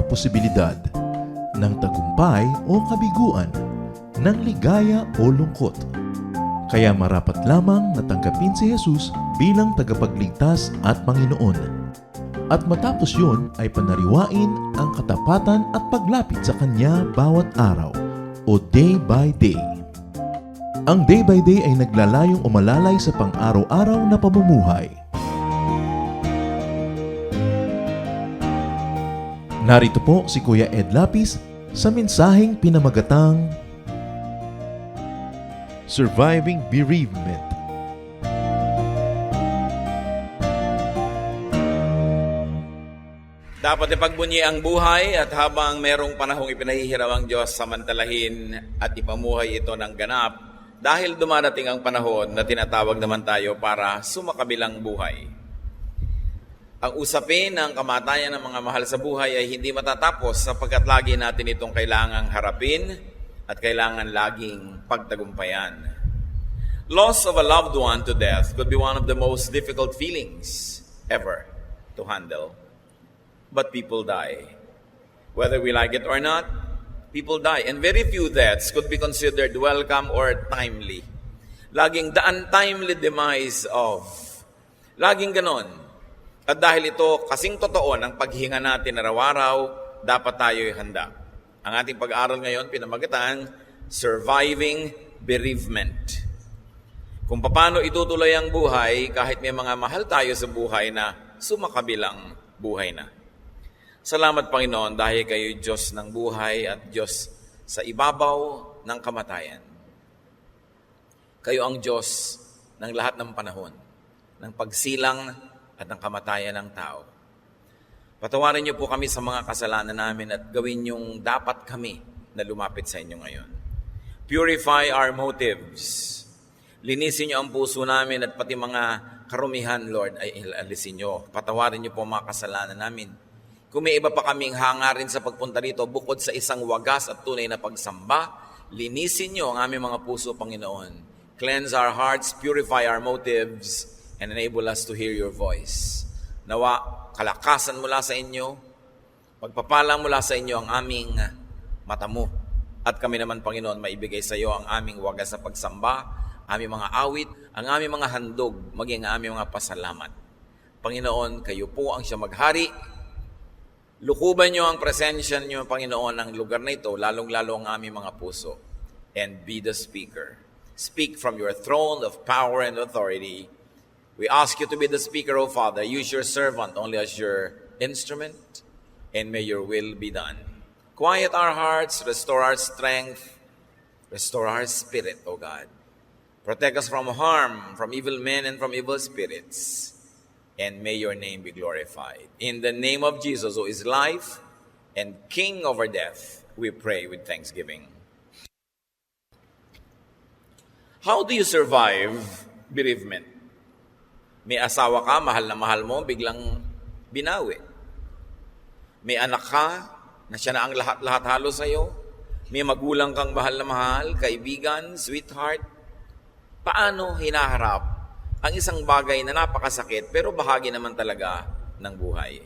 posibilidad ng tagumpay o kabiguan, ng ligaya o lungkot. Kaya marapat lamang na tanggapin si Jesus bilang tagapagligtas at Panginoon. At matapos yun ay panariwain ang katapatan at paglapit sa Kanya bawat araw o day by day. Ang day by day ay naglalayong umalalay sa pang-araw-araw na pamumuhay. Narito po si Kuya Ed Lapis sa mensaheng pinamagatang Surviving Bereavement. Dapat ipagbunyi ang buhay at habang merong panahong ipinahihiraw ang Diyos, samantalahin at ipamuhay ito ng ganap dahil dumarating ang panahon na tinatawag naman tayo para sumakabilang buhay. Ang usapin ng kamatayan ng mga mahal sa buhay ay hindi matatapos sapagkat lagi natin itong kailangang harapin at kailangan laging pagtagumpayan. Loss of a loved one to death could be one of the most difficult feelings ever to handle. But people die. Whether we like it or not, people die. And very few deaths could be considered welcome or timely. Laging the untimely demise of. Laging ganon. At dahil ito kasing totoo ng paghinga natin araw-araw, dapat tayo'y handa. Ang ating pag-aaral ngayon, pinamagatan, Surviving Bereavement. Kung paano itutuloy ang buhay kahit may mga mahal tayo sa buhay na sumakabilang buhay na. Salamat Panginoon dahil kayo Diyos ng buhay at Diyos sa ibabaw ng kamatayan. Kayo ang Diyos ng lahat ng panahon, ng pagsilang at ng kamatayan ng tao. Patawarin niyo po kami sa mga kasalanan namin at gawin yung dapat kami na lumapit sa inyo ngayon. Purify our motives. Linisin niyo ang puso namin at pati mga karumihan, Lord, ay alisin niyo. Patawarin niyo po mga kasalanan namin. Kung may iba pa kaming hangarin sa pagpunta rito, bukod sa isang wagas at tunay na pagsamba, linisin niyo ang aming mga puso, Panginoon. Cleanse our hearts, purify our motives, and enable us to hear your voice. Nawa, kalakasan mula sa inyo, pagpapala mula sa inyo ang aming mata mo. At kami naman, Panginoon, maibigay sa iyo ang aming wagas na pagsamba, aming mga awit, ang aming mga handog, maging ang aming mga pasalamat. Panginoon, kayo po ang siya maghari. Lukuban niyo ang presensya niyo, Panginoon, ng lugar na ito, lalong-lalo ang aming mga puso. And be the speaker. Speak from your throne of power and authority. We ask you to be the speaker, O Father. Use your servant only as your instrument, and may your will be done. Quiet our hearts, restore our strength, restore our spirit, O God. Protect us from harm, from evil men and from evil spirits, and may your name be glorified. In the name of Jesus, who is life and King over death, we pray with thanksgiving. How do you survive bereavement? May asawa ka, mahal na mahal mo, biglang binawi. May anak ka, na siya na ang lahat-lahat halos sa'yo. May magulang kang mahal na mahal, kaibigan, sweetheart. Paano hinaharap ang isang bagay na napakasakit pero bahagi naman talaga ng buhay?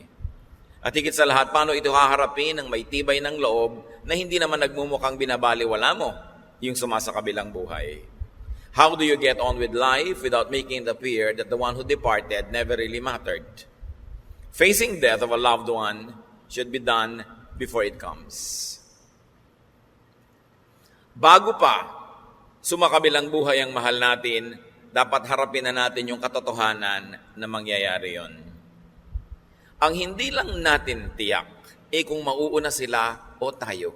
At higit sa lahat, paano ito haharapin ng may tibay ng loob na hindi naman nagmumukhang binabaliwala mo yung sumasakabilang buhay? How do you get on with life without making it appear that the one who departed never really mattered? Facing death of a loved one should be done before it comes. Bago pa sumakabilang buhay ang mahal natin, dapat harapin na natin yung katotohanan na mangyayari yon. Ang hindi lang natin tiyak kung mauuna sila o tayo.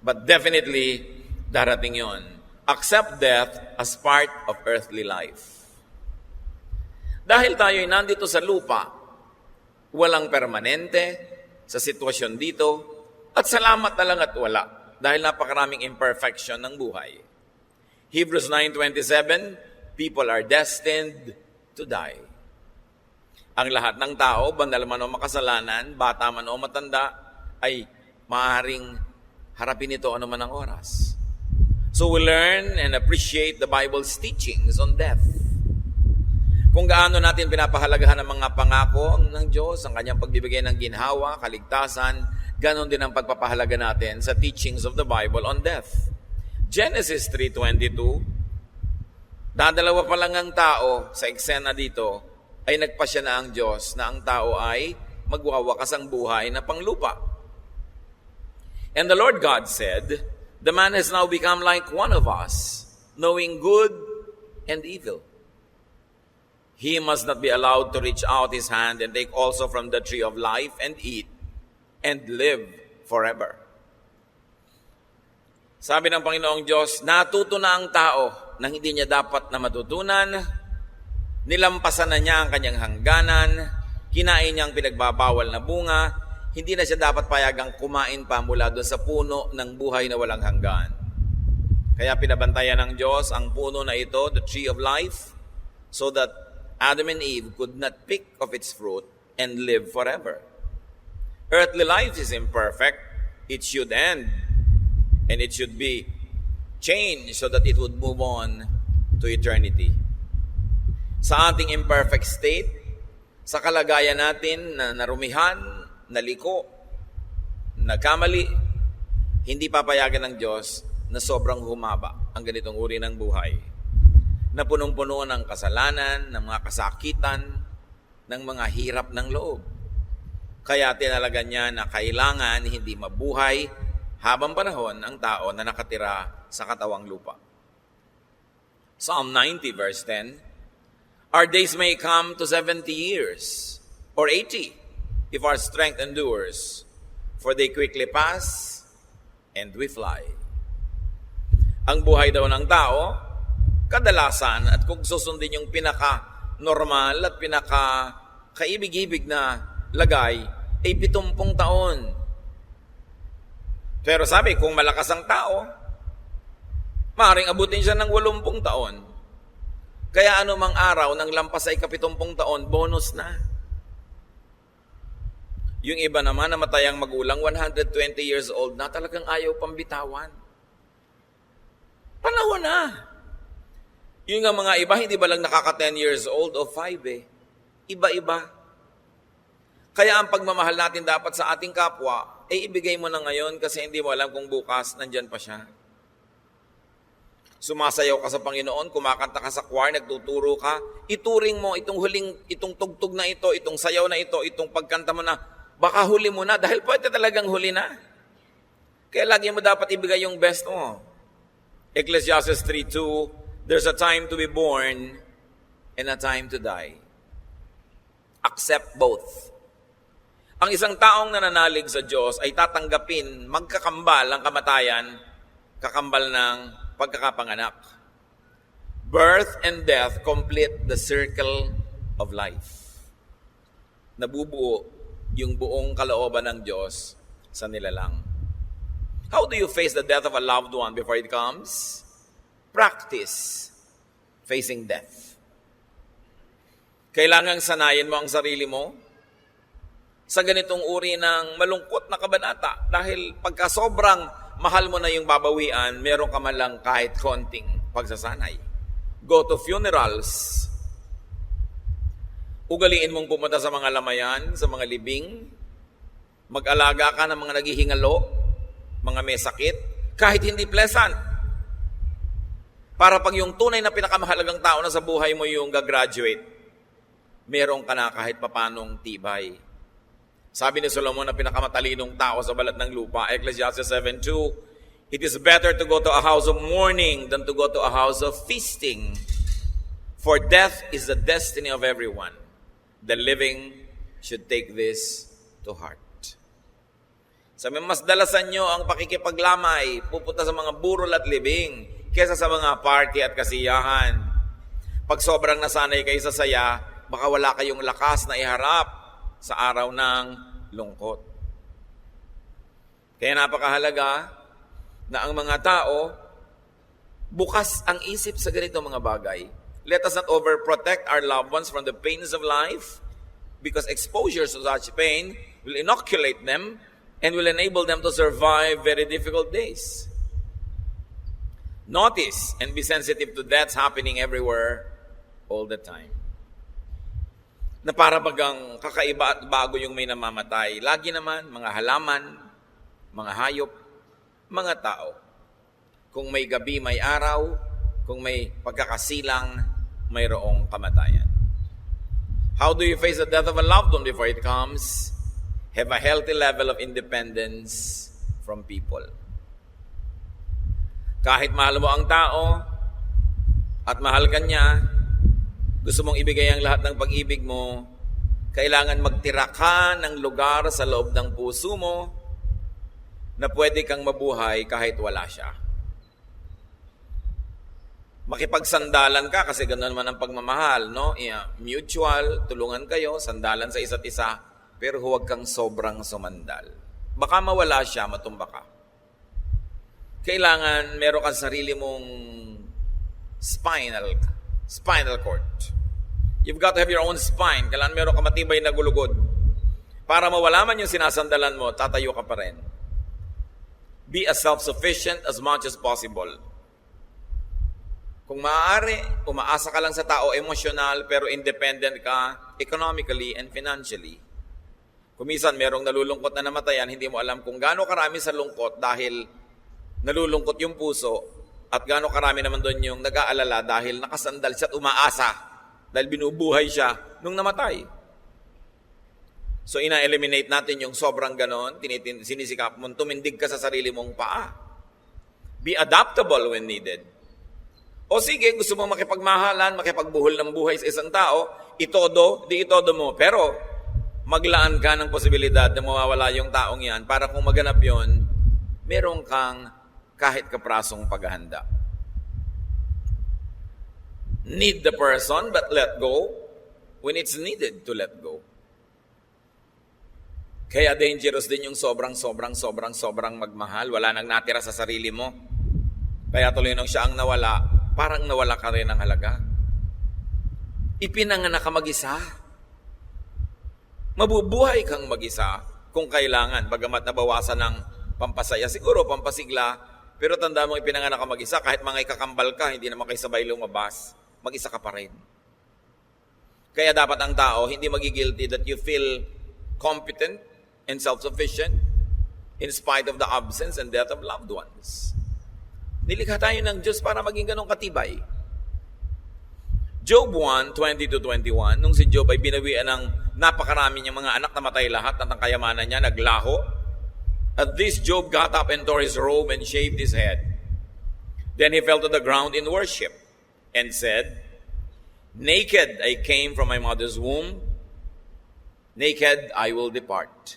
But definitely, darating yon. Accept death as part of earthly life. Dahil tayo'y nandito sa lupa, walang permanente sa sitwasyon dito, at salamat na lang at wala, dahil napakaraming imperfection ng buhay. Hebrews 9:27, people are destined to die. Ang lahat ng tao, banal man o makasalanan, bata man o matanda, ay maaaring harapin ito anuman ang oras. So we learn and appreciate the Bible's teachings on death. Kung gaano natin pinapahalagahan ang mga pangako ng Diyos, ang kanyang pagbibigay ng ginhawa, kaligtasan, ganon din ang pagpapahalaga natin sa teachings of the Bible on death. Genesis 3:22, dadalawa pa lang ang tao sa eksena dito, ay nagpasya na ang Diyos na ang tao ay magwawakas ang buhay na panglupa. And the Lord God said, the man has now become like one of us, knowing good and evil. He must not be allowed to reach out his hand and take also from the tree of life and eat and live forever. Sabi ng Panginoong Diyos, natuto na ang tao na hindi niya dapat na matutunan, nilampasan na niya ang kanyang hangganan, kinain niya ang pinagbabawal na bunga, hindi na siya dapat payagang kumain pa mula doon sa puno ng buhay na walang hanggan. Kaya pinabantayan ng Diyos ang puno na ito, the tree of life, so that Adam and Eve could not pick of its fruit and live forever. Earthly life is imperfect. It should end. And it should be changed so that it would move on to eternity. Sa ating imperfect state, sa kalagayan natin na narumihan, naliko, nagkamali, hindi papayagan ng Diyos na sobrang humaba ang ganitong uri ng buhay, na punong-puno ng kasalanan, ng mga kasakitan, ng mga hirap ng loob. Kaya tinalaga niya na kailangan hindi mabuhay habang panahon ang tao na nakatira sa katawang lupa. Psalm 90 verse 10, our days may come to 70 years or 80 if our strength endures, for they quickly pass and we fly. Ang buhay daw ng tao, kadalasan at kung susundin yung pinaka-normal at pinaka-kaibig-ibig na lagay, ay 70 taon. Pero sabi, kung malakas ang tao, maaaring abutin siya ng 80 taon. Kaya anumang araw ng lampas ay 70 taon, bonus na. Yung iba naman, namatay ang magulang, 120 years old na, talagang ayaw pambitawan. Panahon na. Yung nga mga iba, hindi ba lang nakaka 10 years old o 5 eh. Iba-iba. Kaya ang pagmamahal natin dapat sa ating kapwa, ibigay mo na ngayon kasi hindi mo alam kung bukas nandyan pa siya. Sumasayaw ka sa Panginoon, kumakanta ka sa choir, nagtuturo ka, ituring mo itong tugtog na ito, itong sayaw na ito, itong pagkanta mo na, baka huli mo na dahil pwede talagang huli na. Kaya lagi mo dapat ibigay yung best mo. Ecclesiastes 3:2, there's a time to be born and a time to die. Accept both. Ang isang taong nananalig sa Diyos ay tatanggapin magkakambal ang kamatayan, kakambal ng pagkakapanganak. Birth and death complete the circle of life. Nabubuo yung buong kalooban ng Diyos sa nilalang. How do you face the death of a loved one before it comes? Practice facing death. Kailangang sanayin mo ang sarili mo sa ganitong uri ng malungkot na kabanata dahil pagka sobrang mahal mo na yung babawian, meron ka man lang kahit konting pagsasanay. Go to funerals. Ugaliin mong pumunta sa mga lamayan, sa mga libing. Mag-alaga ka ng mga naghihingalo, mga may sakit, kahit hindi pleasant. Para pag yung tunay na pinakamahalagang tao na sa buhay mo yung gagraduate, meron ka na kahit papanong tibay. Sabi ni Solomon na pinakamatalinong tao sa balat ng lupa, Ecclesiastes 7:2, it is better to go to a house of mourning than to go to a house of feasting. For death is the destiny of everyone. The living should take this to heart. Sabi, mas dalasan nyo ang pakikipaglamay, pupunta sa mga burol at libing, kesa sa mga party at kasiyahan. Pag sobrang nasanay kayo sa saya, baka wala kayong lakas na iharap sa araw ng lungkot. Kaya napakahalaga na ang mga tao bukas ang isip sa ganito mga bagay. Let us not overprotect our loved ones from the pains of life because exposure to such pain will inoculate them and will enable them to survive very difficult days. Notice and be sensitive to deaths happening everywhere all the time. Na para bagang kakaiba at bago yung may namamatay. Lagi naman, mga halaman, mga hayop, mga tao. Kung may gabi, may araw. Kung may pagkakasilang, mayroong kamatayan. How do you face the death of a loved one before it comes? Have a healthy level of independence from people. Kahit mahal mo ang tao at mahal ka niya, gusto mong ibigay ang lahat ng pag-ibig mo, kailangan magtira ka ng lugar sa loob ng puso mo na pwede kang mabuhay kahit wala siya. Makipagsandalan ka kasi ganoon naman ang pagmamahal, no? Mutual, tulungan kayo, sandalan sa isa't isa, pero huwag kang sobrang sumandal. Baka mawala siya, matumba ka. Kailangan meron kang sarili mong spinal cord. You've got to have your own spine. Kailangan meron ka matibay na gulugod. Para mawala man yung sinasandalan mo, tatayo ka pa rin. Be as self-sufficient as much as possible. Kung maaari, umaasa ka lang sa tao emosyonal pero independent ka economically and financially. Kung minsan merong nalulungkot na namatayan, hindi mo alam kung gaano karami sa lungkot dahil nalulungkot yung puso at gaano karami naman doon yung nag-aalala dahil nakasandal siya at umaasa dahil binubuhay siya nung namatay. So ina-eliminate natin yung sobrang ganon, sinisikap mo, tumindig ka sa sarili mong paa. Be adaptable when needed. O sige, gusto mo makipagmahalan, makipagbuhol ng buhay sa isang tao, itodo, di itodo mo. Pero maglaan ka ng posibilidad na mawawala yung taong yan para kung maganap yon, meron kang kahit kaprasong paghahanda. Need the person but let go when it's needed to let go. Kaya dangerous din yung sobrang magmahal. Wala nang natira sa sarili mo. Kaya tuloy nung siya ang nawala, parang nawala ka rin ng halaga. Ipinanganak ka mag-isa. Mabubuhay kang mag-isa kung kailangan. Bagamat nabawasan ng pampasaya, siguro pampasigla, pero tanda mo ipinanganak ka mag-isa, kahit mga ikakambal ka, hindi naman kayo sabay lumabas, mag-isa ka pa rin. Kaya dapat ang tao hindi magigilty that you feel competent and self-sufficient in spite of the absence and death of loved ones. Nilikha tayo ng Diyos para maging ganong katibay. Job 1:20-21, nung si Job ay binawian ng napakarami niyang mga anak, namatay lahat at ang kayamanan niya naglaho. At this Job got up and tore his robe and shaved his head. Then he fell to the ground in worship and said, "Naked I came from my mother's womb, naked I will depart.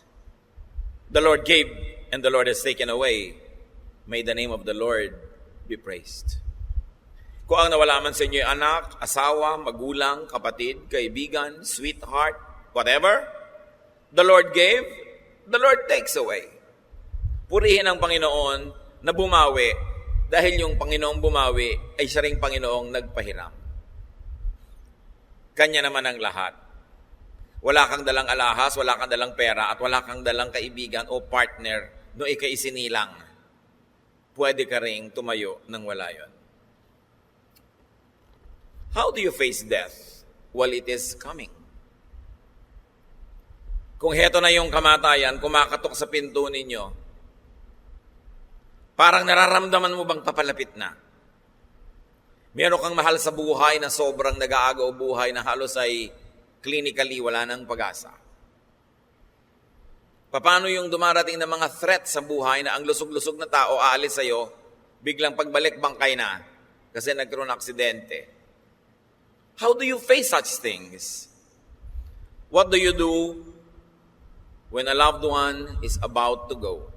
The Lord gave and the Lord has taken away. May the name of the Lord be praised." Kung ang nawala man sa inyo anak, asawa, magulang, kapatid, kaibigan, sweetheart, whatever, the Lord gave, the Lord takes away. Purihin ang Panginoon na bumawi dahil yung Panginoong bumawi ay siya ring Panginoong nagpahiram. Kanya naman ang lahat. Wala kang dalang alahas, wala kang dalang pera, at wala kang dalang kaibigan o partner no ika'y isinilang. Pwede ka ring tumayo nang wala yon. How do you face death while it is coming? Kung heto na yung kamatayan, kumakatok sa pinto ninyo, parang nararamdaman mo bang papalapit na? Meron kang mahal sa buhay na sobrang nag-aagaw buhay na halos ay clinically wala nang pag-asa. Paano yung dumarating na mga threat sa buhay na ang lusog-lusog na tao aalis sa'yo, biglang pagbalik bangkay na kasi nagkaroon ng aksidente? How do you face such things? What do you do when a loved one is about to go?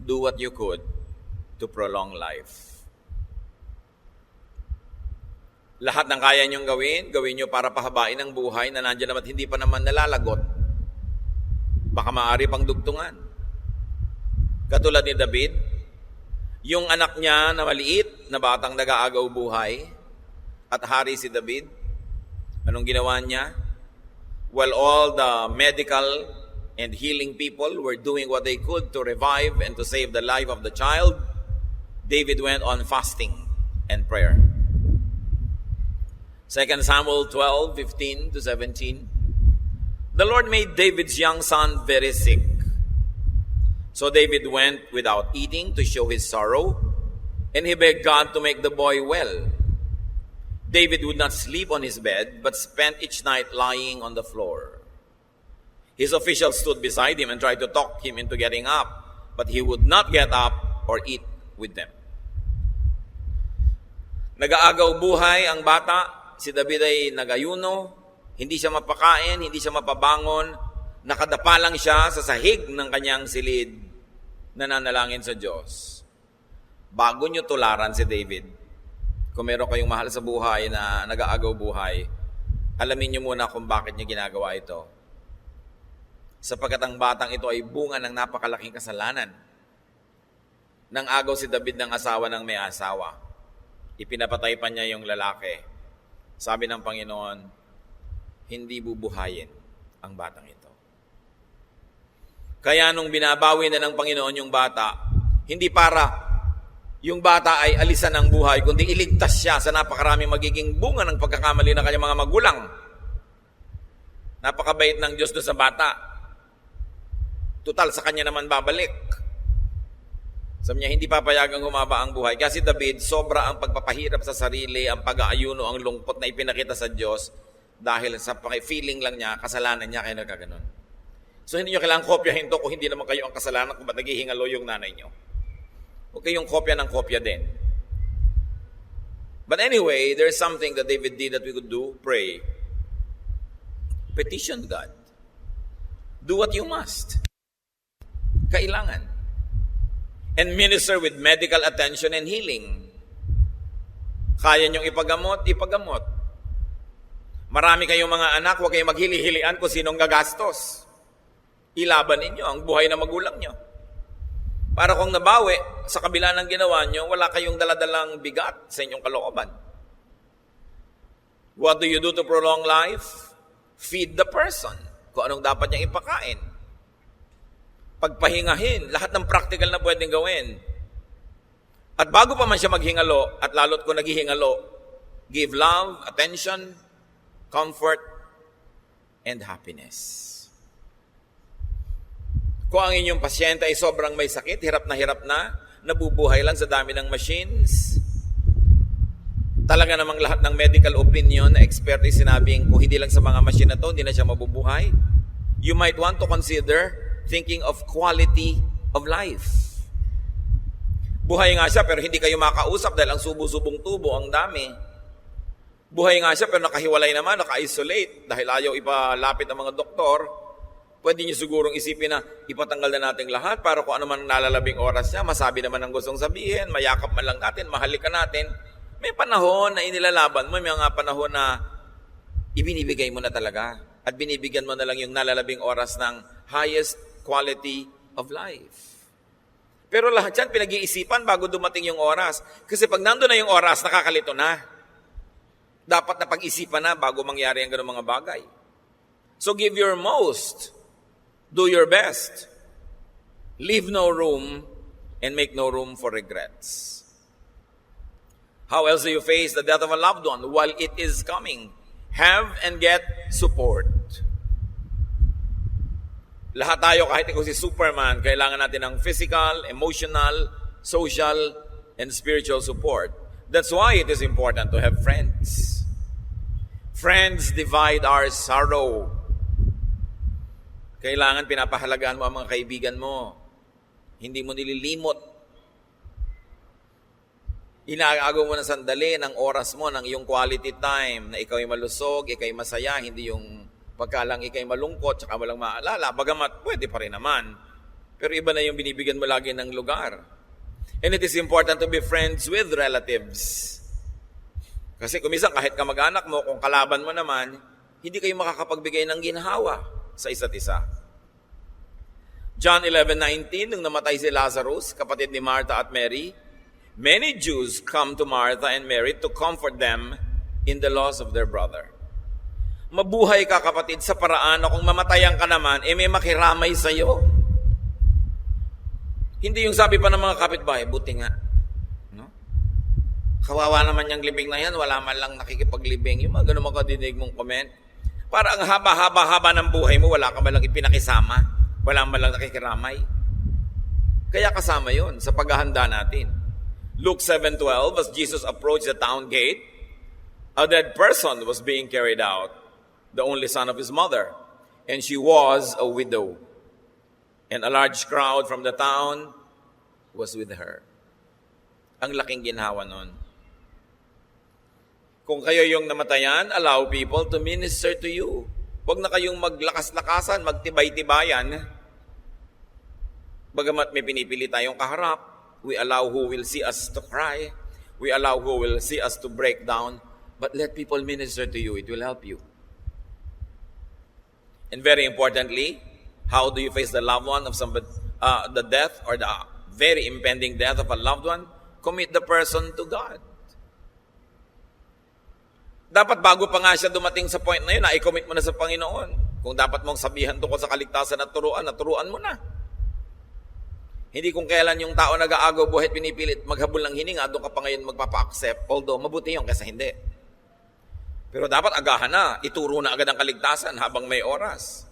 Do what you could to prolong life. Lahat ng kaya niyong gawin niyo para pahabain ang buhay na nandiyan naman hindi pa naman nalalagot. Baka maaari pang dugtungan. Katulad ni David, yung anak niya na maliit na batang nag-aagaw buhay, at hari si David, anong ginawa niya? While all the medical and healing people were doing what they could to revive and to save the life of the child, David went on fasting and prayer. 2 Samuel 12:15-17. The Lord made David's young son very sick. So David went without eating to show his sorrow, and he begged God to make the boy well. David would not sleep on his bed, but spent each night lying on the floor. His officials stood beside him and tried to talk him into getting up, but he would not get up or eat with them. Nag-aagaw buhay ang bata. Si David ay nagayuno. Hindi siya mapakain, hindi siya mapabangon. Nakadapa lang siya sa sahig ng kanyang silid, nananalangin sa Diyos. Bago nyo tularan si David, kung meron kayong mahal sa buhay na nag-aagaw buhay, alamin nyo muna kung bakit niya ginagawa ito. Sapagkat ang batang ito ay bunga ng napakalaking kasalanan. Nang agaw si David ng asawa ng may asawa. Ipinapatay pa niya yung lalaki. Sabi ng Panginoon, hindi bubuhayin ang batang ito. Kaya nung binabawi na ng Panginoon yung bata, hindi para yung bata ay alisan ng buhay, kundi iligtas siya sa napakaraming magiging bunga ng pagkakamali ng kanyang mga magulang. Napakabait ng Diyos doon sa bata. Tutal, sa kanya naman babalik. Sabi niya, hindi papayagang humaba ang buhay. Kasi David, sobra ang pagpapahirap sa sarili, ang pag-aayuno, ang lungkot na ipinakita sa Diyos dahil sa feeling lang niya, kasalanan niya, kaya nagkaganon. So hindi niyo kailangang kopyahin to kung hindi naman kayo ang kasalanan kung ba't naghihingalo yung nanay niyo. Huwag kayong kopya ng kopya din. But anyway, there's something that David did that we could do. Pray. Petition God. Do what you must. Kailangan. And minister with medical attention and healing. Kaya niyong ipagamot, ipagamot. Marami kayong mga anak, huwag kayong maghili-hilian kung sinong gagastos. Ilaban ninyo ang buhay na magulang niyo. Para kung nabawi, sa kabila ng ginawa niyo, wala kayong daladalang bigat sa inyong kalooban. What do you do to prolong life? Feed the person. Kung anong dapat niyang ipakain. Pagpahingahin, lahat ng practical na pwedeng gawin. At bago pa man siya maghingalo, at lalo't kung naghihingalo, give love, attention, comfort, and happiness. Kung ang inyong pasyente ay sobrang may sakit, hirap na, nabubuhay lang sa dami ng machines, talaga namang lahat ng medical opinion na expert ay sinabing kung hindi lang sa mga machine na to, hindi na siya mabubuhay, you might want to consider thinking of quality of life. Buhay nga siya pero hindi kayo makausap dahil ang subo-subong tubo, ang dami. Buhay nga siya pero nakahiwalay naman, naka-isolate dahil ayaw ipalapit ang mga doktor. Pwede niyo sigurong isipin na ipatanggal na natin lahat para kung ano man nalalabing oras niya, masabi naman ang gustong sabihin, mayakap man lang natin, mahalikan natin. May panahon na inilalaban mo, may mga panahon na ibinibigay mo na talaga at binibigyan mo na lang yung nalalabing oras ng highest quality of life. Pero lahat yan pinag-iisipan bago dumating yung oras. Kasi pag nandun na yung oras, nakakalito na. Dapat na pag-isipan na bago mangyari ang ganung mga bagay. So give your most. Do your best. Leave no room and make no room for regrets. How else do you face the death of a loved one while it is coming? Have and get support. Lahat tayo, kahit ikaw si Superman, kailangan natin ng physical, emotional, social, and spiritual support. That's why it is important to have friends. Friends divide our sorrow. Kailangan pinapahalagaan mo ang mga kaibigan mo. Hindi mo nililimot. Inaagaw mo na sandali ng oras mo, ng iyong quality time, na ikaw ay malusog, ikaw ay masaya, hindi yung pagkalang ikay malungkot, tsaka walang maalala, bagamat pwede pa rin naman. Pero iba na yung binibigyan mo lagi ng lugar. And it is important to be friends with relatives. Kasi kumisan kahit kamag-anak mo, kung kalaban mo naman, hindi kayo makakapagbigay ng ginhawa sa isa't isa. John 11:19, nung namatay si Lazarus, kapatid ni Martha at Mary, many Jews come to Martha and Mary to comfort them in the loss of their brother. Mabuhay ka, kapatid, sa paraan na kung mamatayan ka naman, may makiramay sa'yo. Hindi yung sabi pa ng mga kapitbahay, buti nga. No? Kawawa naman yung libing na yan, wala man lang nakikipaglibing. Yung mga ganun makadinig mong comment. Para ang haba ng buhay mo, wala ka man lang ipinakisama. Wala man lang nakikiramay. Kaya kasama yun sa paghahanda natin. Luke 7:12, as Jesus approached the town gate, a dead person was being carried out, the only son of his mother, and she was a widow. And a large crowd from the town was with her. Ang laking ginhawa nun. Kung kayo yung namatayan, allow people to minister to you. Huwag na kayong maglakas-lakasan, magtibay-tibayan. Bagamat may pinipili tayong kaharap, we allow who will see us to cry. We allow who will see us to break down. But let people minister to you. It will help you. And very importantly, how do you face the loved one of somebody, the death or the very impending death of a loved one? Commit the person to God. Dapat bago pa nga siya dumating sa point na yun, i-commit mo na sa Panginoon. Kung dapat mong sabihan tungkol sa kaligtasan at turuan mo na. Hindi kung kailan yung tao nag-aagaw buhay pinipilit maghabol ng hininga, doon ka pa ngayon magpapa-accept. Although, mabuti yun kaysa hindi. Pero dapat agahan na, ituro na agad ang kaligtasan habang may oras.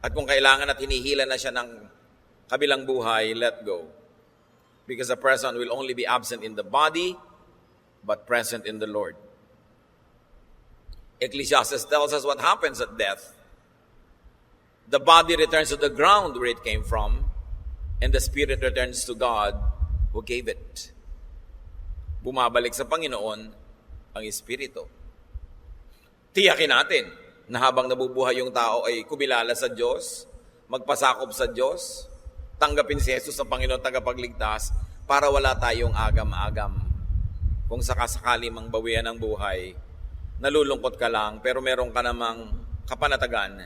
At kung kailangan at hinihila na siya ng kabilang buhay, let go. Because a person will only be absent in the body, but present in the Lord. Ecclesiastes tells us what happens at death. The body returns to the ground where it came from, and the spirit returns to God who gave it. Bumabalik sa Panginoon ang Espiritu. Tiyakin natin na habang nabubuhay yung tao ay kumilala sa Diyos, magpasakop sa Diyos, tanggapin si Jesus sa Panginoon tagapagligtas para wala tayong agam-agam. Kung sakasakali mang bawian ng buhay, nalulungkot ka lang pero meron ka namang kapanatagan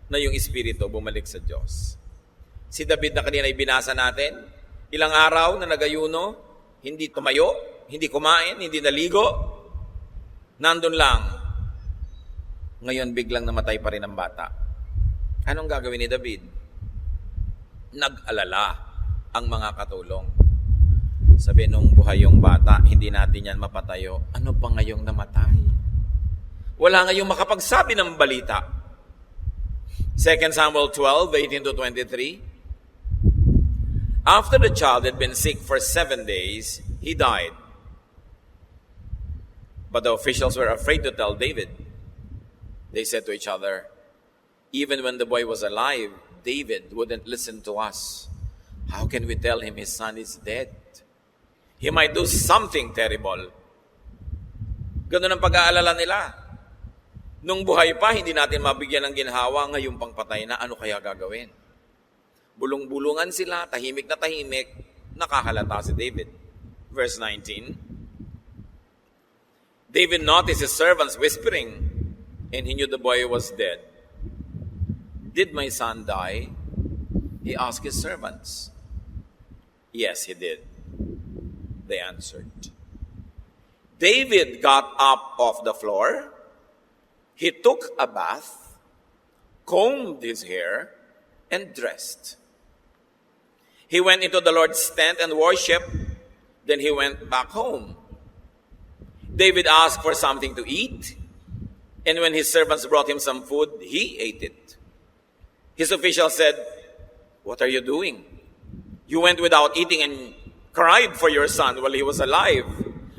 na yung Espiritu bumalik sa Diyos. Si David na kanina ay binasa natin, ilang araw na nagayuno, hindi tumayo, hindi kumain, hindi naligo, nandun lang. Ngayon biglang namatay pa rin ang bata. Anong gagawin ni David? Nag-alala ang mga katulong. Sabi nung buhay yung bata, hindi natin yan mapatayo. Ano pa ngayong namatay? Wala ngayong makapagsabi ng balita. 2 Samuel 12:18-23. After the child had been sick for 7 days, he died. But the officials were afraid to tell David. They said to each other, even when the boy was alive, David wouldn't listen to us. How can we tell him his son is dead? He might do something terrible. Ganun ang pag-aalala nila. Nung buhay pa, hindi natin mabigyan ng ginhawa, ngayong pangpatay na, ano kaya gagawin? Bulong-bulungan sila, tahimik na tahimik, nakahalata si David. Verse 19, David noticed his servants whispering, and he knew the boy was dead. Did my son die? He asked his servants. Yes, he did. They answered. David got up off the floor. He took a bath, combed his hair, and dressed. He went into the Lord's tent and worshiped. Then he went back home. David asked for something to eat, and when his servants brought him some food, he ate it. His official said, what are you doing? You went without eating and cried for your son while he was alive.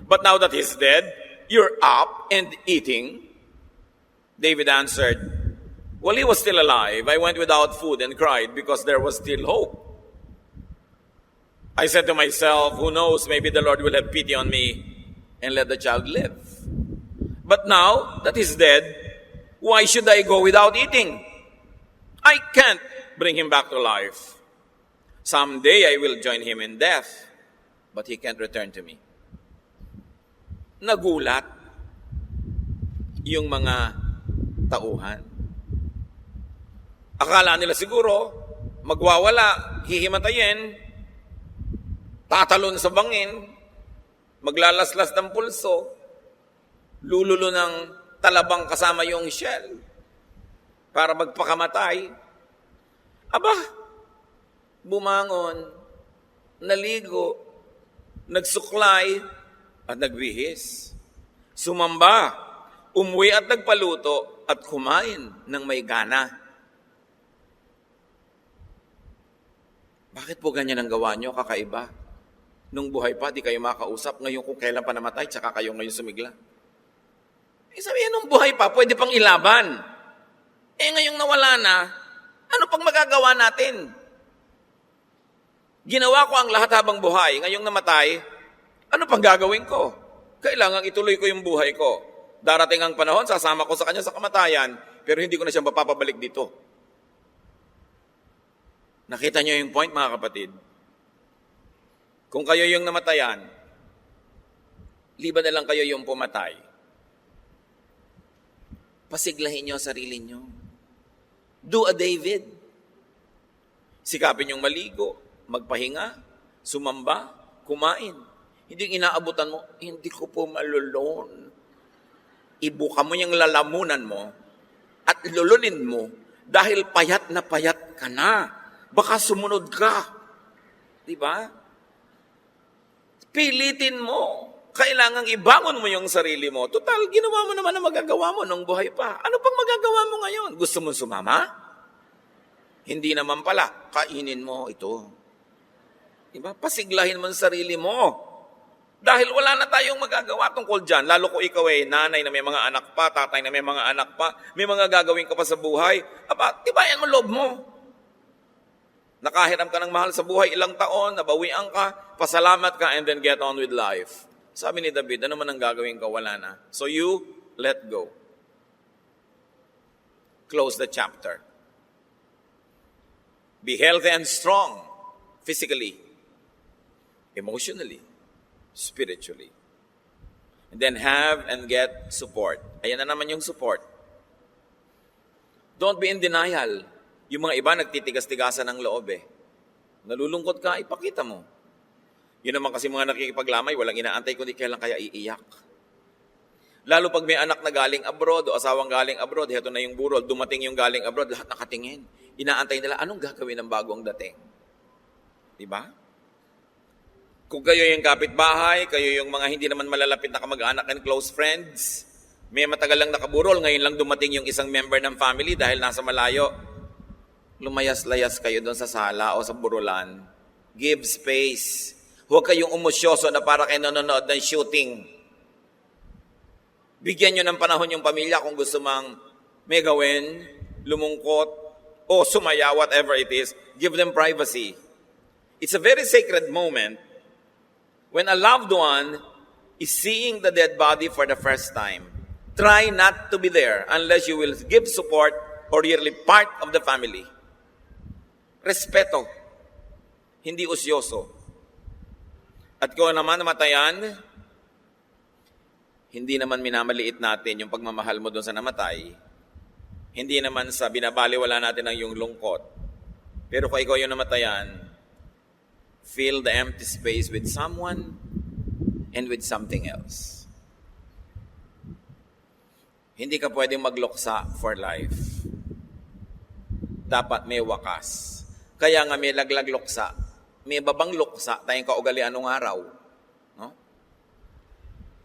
But now that he's dead, you're up and eating. David answered, while he was still alive, I went without food and cried because there was still hope. I said to myself, who knows, maybe the Lord will have pity on me and let the child live. But now that he's dead, why should I go without eating? I can't bring him back to life. Someday I will join him in death, but he can't return to me. Nagulat yung mga tauhan. Akala nila siguro, magwawala, hihimatayin, tatalon sa bangin, maglalaslas ng pulso, lululo ng talabang kasama yung shell para magpakamatay. Aba, bumangon, naligo, nagsuklay, at nagbihis. Sumamba, umuwi at nagpaluto at kumain ng may gana. Bakit po ganyan ang gawa nyo, kakaiba? Nung buhay pa, di kayo makausap. Ngayon kung kailan pa namatay, tsaka kayo ngayon sumigla. Sabihin, nung buhay pa, pwede pang ilaban. Ngayong nawala na, ano pang magagawa natin? Ginawa ko ang lahat habang buhay. Ngayong namatay, ano pang gagawin ko? Kailangan ituloy ko yung buhay ko. Darating ang panahon, sasama ko sa kanya sa kamatayan, pero hindi ko na siya mapapabalik dito. Nakita niyo yung point, mga kapatid? Kung kayo yung namatayan, liban na lang kayo yung pumatay. Pasiglahin niyo ang sarili niyo. Do a David. Sikapin yung maligo, magpahinga, sumamba, kumain. Hindi inaabutan mo, hindi ko po malulon. Ibuka mo yung lalamunan mo at lulunin mo dahil payat na payat ka na. Baka sumunod ka. Diba? Pilitin mo. Kailangang ibangon mo yung sarili mo. Total, ginawa mo naman ang magagawa mo nung buhay pa. Ano pang magagawa mo ngayon? Gusto mo sumama? Hindi naman pala. Kainin mo ito. Diba? Pasiglahin mo ang sarili mo. Dahil wala na tayong magagawa tungkol dyan. Lalo kung ikaw ay nanay na may mga anak pa, tatay na may mga anak pa, may mga gagawin ka pa sa buhay. Aba, tibayan mo loob mo. Nakahiram ka ng mahal sa buhay ilang taon, nabawian ka, pasalamat ka, and then get on with life. Sabi ni David, ano man ang gagawin ka, wala na. So you, let go. Close the chapter. Be healthy and strong, physically, emotionally, spiritually. And then have and get support. Ayan na naman yung support. Don't be in denial. Yung mga iba nagtitigas-tigasan ng loob eh. Nalulungkot ka, ipakita mo. Yun naman kasi mga nakikipaglamay, walang inaantay kundi kailan kaya iiyak. Lalo pag may anak na galing abroad o asawang galing abroad, heto na yung burol, dumating yung galing abroad, lahat nakatingin. Inaantay nila, anong gagawin ng bagong dating? Diba? Kung kayo yung kapitbahay, kayo yung mga hindi naman malalapit na kamag-anak and close friends, may matagal lang nakaburol, ngayon lang dumating yung isang member ng family dahil nasa malayo, lumayas-layas kayo doon sa sala o sa burulan. Give space. Huwag kayong umosyoso na para kayo nanonood ng shooting. Bigyan nyo ng panahon yung pamilya kung gusto mang may gawin, lumungkot, o sumaya, whatever it is. Give them privacy. It's a very sacred moment when a loved one is seeing the dead body for the first time. Try not to be there unless you will give support or you're really part of the family. Respeto. Hindi usyoso. At kung naman namatayan, hindi naman minamaliit natin yung pagmamahal mo doon sa namatay. Hindi naman sa binabaliwala natin ang yung lungkot. Pero kung ikaw yung namatayan, fill the empty space with someone and with something else. Hindi ka pwedeng magluksa for life. Dapat may wakas. Kaya nga may laglag luksa. May babang luksa tayong kaugalian ng araw. No?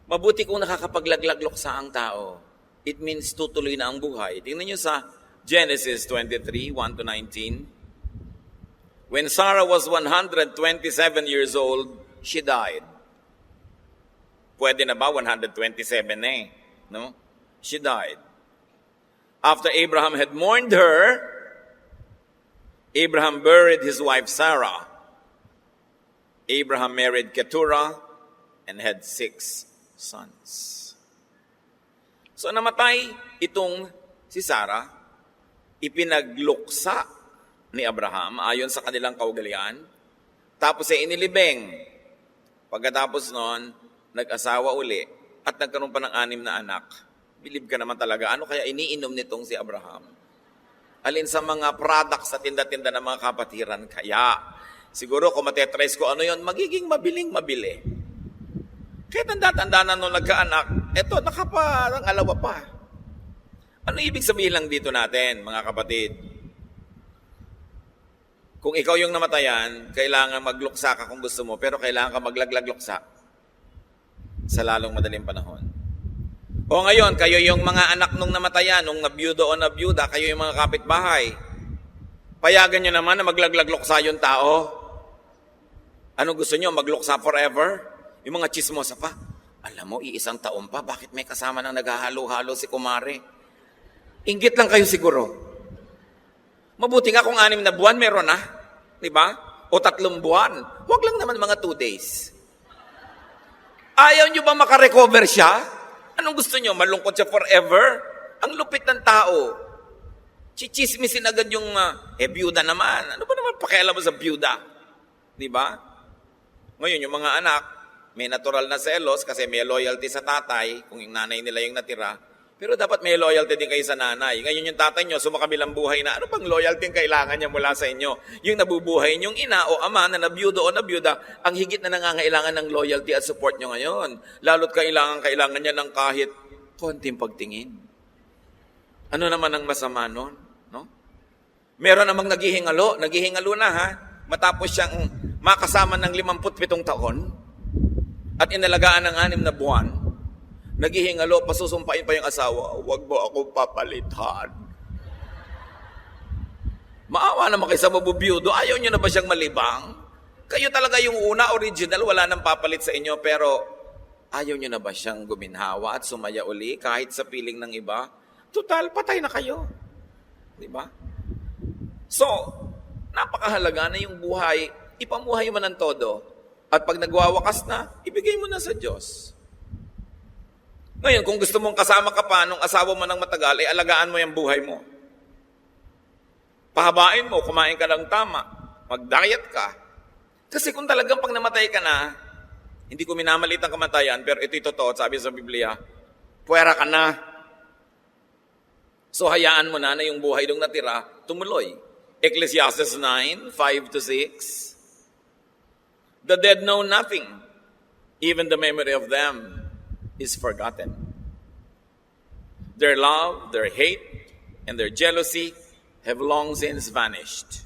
Mabuti kung nakakapaglaglag luksa ang tao. It means tutuloy na ang buhay. Tingnan nyo sa Genesis 23, 1-19. When Sarah was 127 years old, she died. Pwede na ba 127 eh? No? She died. After Abraham had mourned her, Abraham buried his wife Sarah. Abraham married Keturah and had 6 sons. So namatay itong si Sarah, ipinagluksa ni Abraham ayon sa kanilang kaugalian, tapos ay inilibing. Pagkatapos noon, nag-asawa uli at nagkaroon pa ng 6 na anak. Bilib ka naman talaga, ano kaya iniinom nitong si Abraham? Alin sa mga products sa tinda-tinda ng mga kapatiran kaya? Siguro kung matetrace ko ano yon, magiging mabiling-mabili. Kaya tanda-tanda na nung nagkaanak, eto, nakaparang alawa pa. Ano ibig sabihin lang dito natin, mga kapatid? Kung ikaw yung namatayan, kailangan magluksa ka kung gusto mo, pero kailangan ka maglaglag-luksa sa lalong madaling panahon. O ngayon, kayo yung mga anak nung namatayan, nung nabiyudo o nabiyuda, kayo yung mga kapitbahay. Payagan nyo naman na maglaglag-luksa yung tao. Ano gusto nyo? Magluksa forever? Yung mga chismosa pa. Alam mo, iisang taon pa, bakit may kasama nang naghahalo-halo si kumare? Inggit lang kayo siguro. Mabuti nga kung 6 na buwan, meron na. Di ba? O 3 buwan. Huwag lang naman mga 2 days. Ayaw nyo ba makarecover siya? Anong gusto nyo? Malungkot siya forever? Ang lupit ng tao. Chichismisin agad yung, byuda naman. Ano ba naman pakialam mo sa byuda? Di ba? Ngayon, yung mga anak, may natural na selos kasi may loyalty sa tatay, kung yung nanay nila yung natira. Pero dapat may loyalty din kayo sa nanay. Ngayon yung tatay nyo, sumakabilang buhay na, ano bang loyalty ang kailangan niya mula sa inyo? Yung nabubuhay yung ina o ama na nabiyudo o nabiyuda, ang higit na nangangailangan ng loyalty at support nyo ngayon. Lalo't kailangan niya ng kahit konting pagtingin. Ano naman ang masama nun? No? Meron namang naghihingalo na ha, matapos siyang makasama ng 57 taon at inalagaan ng 6 na buwan. Naghihingalo, pasusumpain pa yung asawa, huwag mo ako papalitan. Maawa naman kayo sa mabubiyudo, ayaw nyo na ba siyang malibang? Kayo talaga yung una, original, wala nang papalit sa inyo, pero ayaw nyo na ba siyang guminhawa at sumaya uli kahit sa piling ng iba? Total, patay na kayo. Di ba? So, napakahalaga na yung buhay, ipamuhay mo ng todo. At pag nagwawakas na, ibigay mo na sa Diyos. Ngayon, kung gusto mong kasama ka pa nung asawa mo ng matagal, ay alagaan mo yung buhay mo. Pahabain mo, kumain ka ng tama, mag-diet ka. Kasi kung talagang pag namatay ka na, hindi ko minamalit ang kamatayan, pero ito'y totoo, sabi sa Biblia, puwera ka na. So hayaan mo na yung buhay dong natira, tumuloy. Ecclesiastes 9, 5-6. The dead know nothing, even the memory of them is forgotten. Their love, their hate, and their jealousy have long since vanished.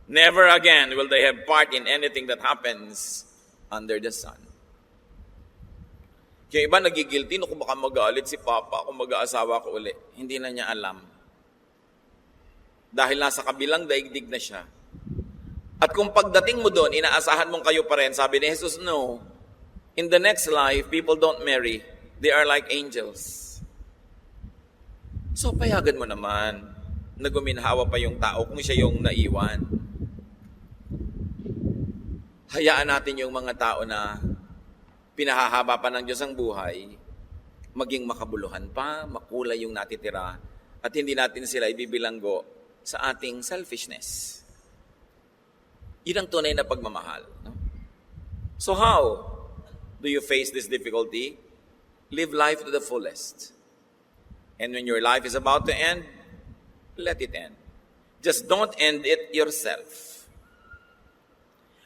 Never again will they have part in anything that happens under the sun. Yung iba nagigilty, kung baka magalit si Papa kung mag-aasawa ko uli. Hindi na niya alam. Dahil nasa kabilang daigdig na siya. At kung pagdating mo doon, inaasahan mong kayo pa rin, sabi ni Jesus, no. In the next life, people don't marry. They are like angels. So, payagan mo naman na guminhawa pa yung tao kung siya yung naiwan. Hayaan natin yung mga tao na pinahahaba pa ng Diyos ang buhay, maging makabuluhan pa, makulay yung natitira, at hindi natin sila ibibilanggo sa ating selfishness. Yun ang tunay na pagmamahal. No? So how do you face this difficulty? Live life to the fullest. And when your life is about to end, let it end. Just don't end it yourself.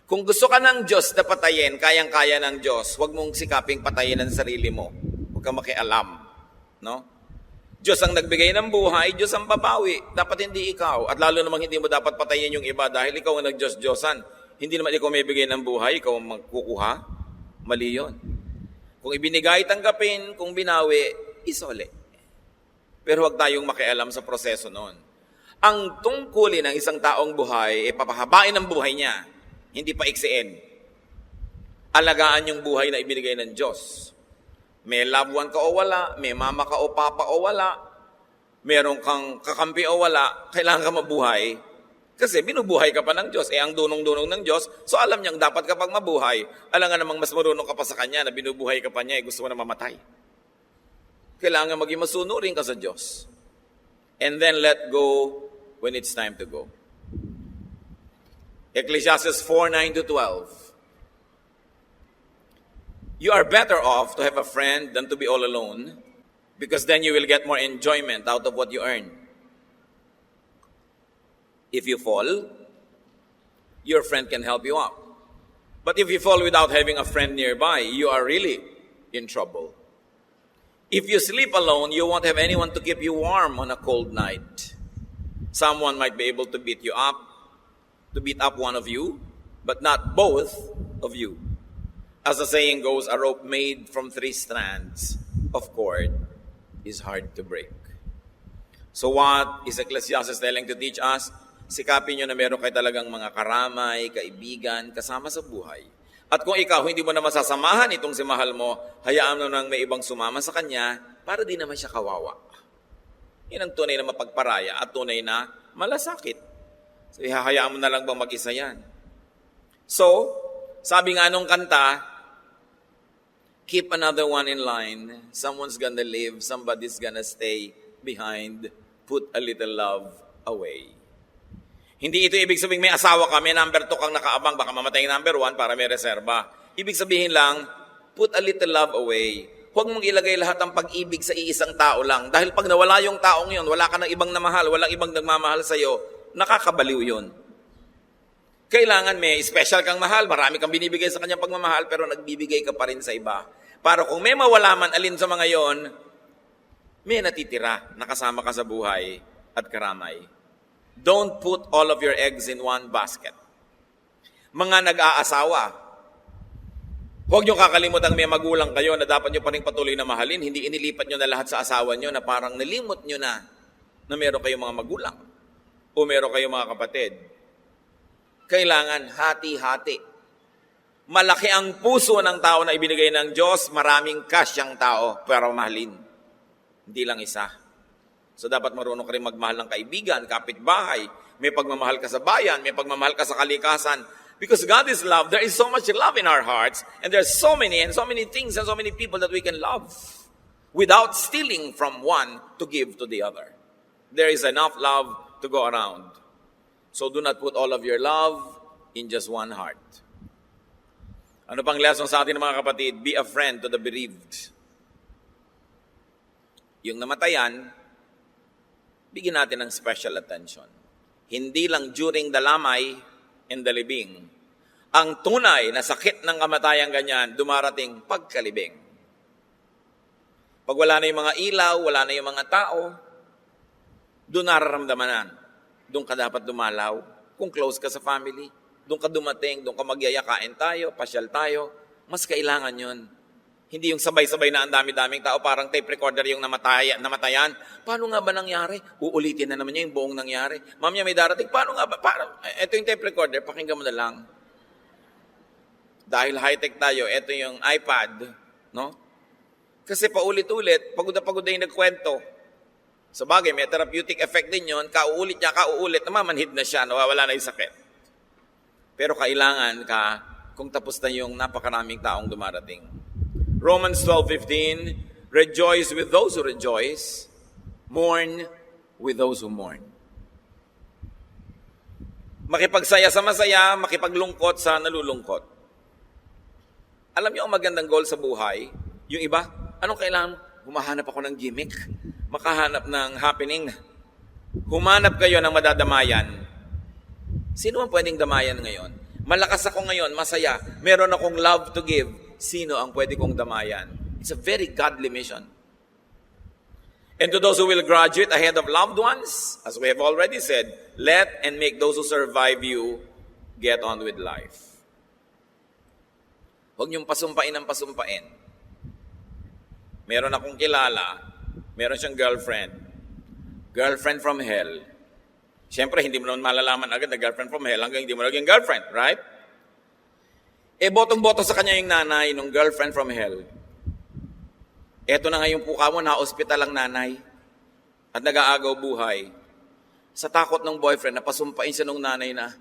Kung gusto ka ng Diyos na patayin, kayang-kaya ng Diyos, huwag mong sikaping patayin ang sarili mo. Huwag kang makialam. No? Diyos ang nagbigay ng buhay, Diyos ang babawi. Dapat hindi ikaw. At lalo namang hindi mo dapat patayin yung iba dahil ikaw ang nag-Diyos-Diyosan. Hindi naman ikaw may bigay ng buhay, ikaw ang magkukuha. Mali yun. Kung ibinigay, tanggapin. Kung binawi, isole. Pero huwag tayong makialam sa proseso noon. Ang tungkulin ng isang taong buhay, papahabain ang buhay niya. Hindi pa iksiin. Alagaan yung buhay na ibinigay ng Diyos. May loved one ka o wala, may mama ka o papa o wala, meron kang kakampi o wala, kailangan ka mabuhay. Kasi binubuhay ka pa ng Diyos. Ang dunong-dunong ng Diyos, so alam niyang dapat kapag mabuhay, alam nga namang mas marunong ka pa sa Kanya na binubuhay ka pa niya, gusto mo na mamatay. Kailangan maging masunurin ka sa Diyos. And then let go when it's time to go. Ecclesiastes 4:9-12. You are better off to have a friend than to be all alone, because then you will get more enjoyment out of what you earn. If you fall, your friend can help you up. But if you fall without having a friend nearby, you are really in trouble. If you sleep alone, you won't have anyone to keep you warm on a cold night. Someone might be able to beat up one of you, but not both of you. As the saying goes, a rope made from 3 strands of cord is hard to break. So what is Ecclesiastes telling to teach us? sikapin nyo na meron kayo talagang mga karamay, kaibigan, kasama sa buhay. At kung ikaw, hindi mo na masasamahan itong si mahal mo, hayaan mo nang may ibang sumama sa kanya para di naman siya kawawa. Yan ang tunay na mapagparaya at tunay na malasakit. So, ihahayaan mo na lang bang mag-isa yan? So, sabi nga nung kanta, keep another one in line. Someone's gonna leave, somebody's gonna stay behind. Put a little love away. Hindi ito ibig sabihin may asawa ka, may number 2 kang nakaabang, baka mamatay yung number 1 para may reserba. Ibig sabihin lang, put a little love away. Huwag mong ilagay lahat ng pag-ibig sa iisang tao lang. Dahil pag nawala yung taong yun, wala ka ng ibang namahal, walang ibang nagmamahal sa'yo, nakakabaliw yun. Kailangan may special kang mahal, marami kang binibigay sa kanyang pagmamahal, pero nagbibigay ka pa rin sa iba. Para kung may mawala man alin sa mga yon, may natitira, nakasama ka sa buhay at karamay. Don't put all of your eggs in one basket. Mga nag-aasawa, huwag niyo kakalimutan may magulang kayo na dapat niyo pa rin patuloy na mahalin. Hindi inilipat niyo na lahat sa asawa niyo na parang nalimot niyo na meron kayong mga magulang o meron kayong mga kapatid. Kailangan hati-hati. Malaki ang puso ng tao na ibinigay ng Diyos, maraming kasyang tao pero mahalin. Hindi lang isa. So dapat marunong ka rin magmahal ng kaibigan, kapitbahay, may pagmamahal ka sa bayan, may pagmamahal ka sa kalikasan. Because God is love, there is so much love in our hearts, and there's so many things and so many people that we can love without stealing from one to give to the other. There is enough love to go around. So do not put all of your love in just one heart. Ano pang lesson sa atin mga kapatid? Be a friend to the bereaved. Yung namatayan, bigyan natin ng special attention. Hindi lang during the lamay and the libing. Ang tunay na sakit ng kamatayan ganyan, dumarating pagkalibing. Pag wala na yung mga ilaw, wala na yung mga tao, doon nararamdaman. Doon ka dapat dumalaw. Kung close ka sa family, doon ka dumating, doon ka magyayakain tayo, pasyal tayo. Mas kailangan yun. Hindi yung sabay-sabay na ang dami-daming tao, parang tape recorder yung namatayan. Paano nga ba nangyari? Uulitin na naman niya yung buong nangyari. Mamaya may darating, paano nga ba? Ito yung tape recorder, pakinggan mo na lang. Dahil high-tech tayo, ito yung iPad, no? Kasi paulit-ulit, pagod na pagod na yung nagkwento. Sa bagay, may therapeutic effect din yun, kauulit niya, namamanhid na siya, nawawala na yung sakit. Pero kailangan ka, kung tapos na yung napakaraming taong dumarating. Romans 12:15, rejoice with those who rejoice, mourn with those who mourn. Makipagsaya sa masaya, makipaglungkot sa nalulungkot. Alam niyo ang magandang goal sa buhay? Yung iba, anong kailangan? Humahanap ako ng gimmick, makahanap ng happening. Humanap kayo ng madadamayan. Sino ang pwedeng damayan ngayon? Malakas ako ngayon, masaya. Meron akong love to give. Sino ang pwede kong damayan? It's a very godly mission. And to those who will graduate ahead of loved ones, as we have already said, let and make those who survive you get on with life. Huwag niyong pasumpain ng pasumpain. Meron akong kilala, meron siyang girlfriend. Girlfriend from hell. Siyempre, hindi mo naman malalaman agad na girlfriend from hell hanggang hindi mo naging girlfriend, right? Botong-boto sa kanya yung nanay ng girlfriend from hell. Eto na nga yung puka mo, na-hospital ang nanay. At nag-aagaw buhay. Sa takot ng boyfriend, napasumpain siya ng nanay na,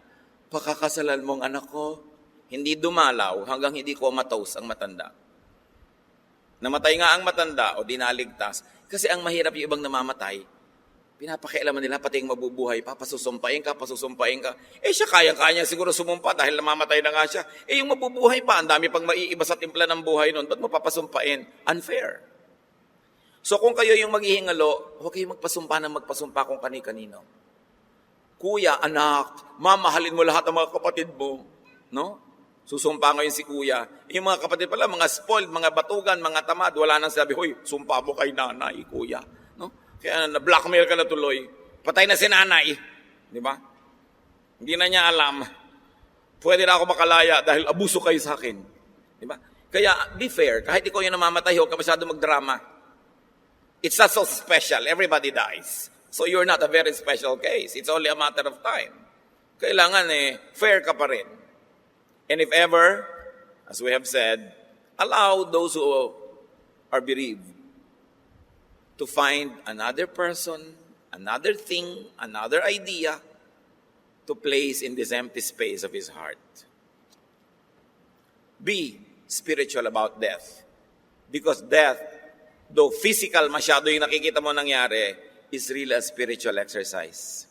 pakakasalan mong anak ko, hindi dumalaw hanggang hindi comatose ang matanda. Namatay nga ang matanda o dinaligtas. Kasi ang mahirap yung ibang namamatay, pinapakialaman nila pati yung mabubuhay pa, pasusumpain ka. Siya kayang-kaya siguro sumumpa dahil namamatay na nga siya. Yung mabubuhay pa, ang dami pang maiiba sa timpla ng buhay nun, ba't mo papasumpain? Unfair. So kung kayo yung maghihingalo, huwag kayong magpasumpa kung kani-kanino. Kuya, anak, mamahalin mo lahat ng mga kapatid mo. No? Susumpa ngayon si kuya. Yung mga kapatid pala, mga spoiled, mga batugan, mga tamad, wala nang sabi, hoy, sumpa mo kay nanay, kuya. No? Kaya na-blackmail ka na tuloy. Patay na si nanay. Di ba? Hindi na niya alam. Pwede na ako makalaya dahil abuso kayo sa akin. Di ba? Kaya, be fair. Kahit ikaw yung namamatay, huwag ka masyado magdrama. It's not so special. Everybody dies. So you're not a very special case. It's only a matter of time. Kailangan fair ka pa rin. And if ever, as we have said, allow those who are bereaved to find another person, another thing, another idea to place in this empty space of his heart. Be spiritual about death. Because death, though physical masyado yung nakikita mo nangyari, is really a spiritual exercise.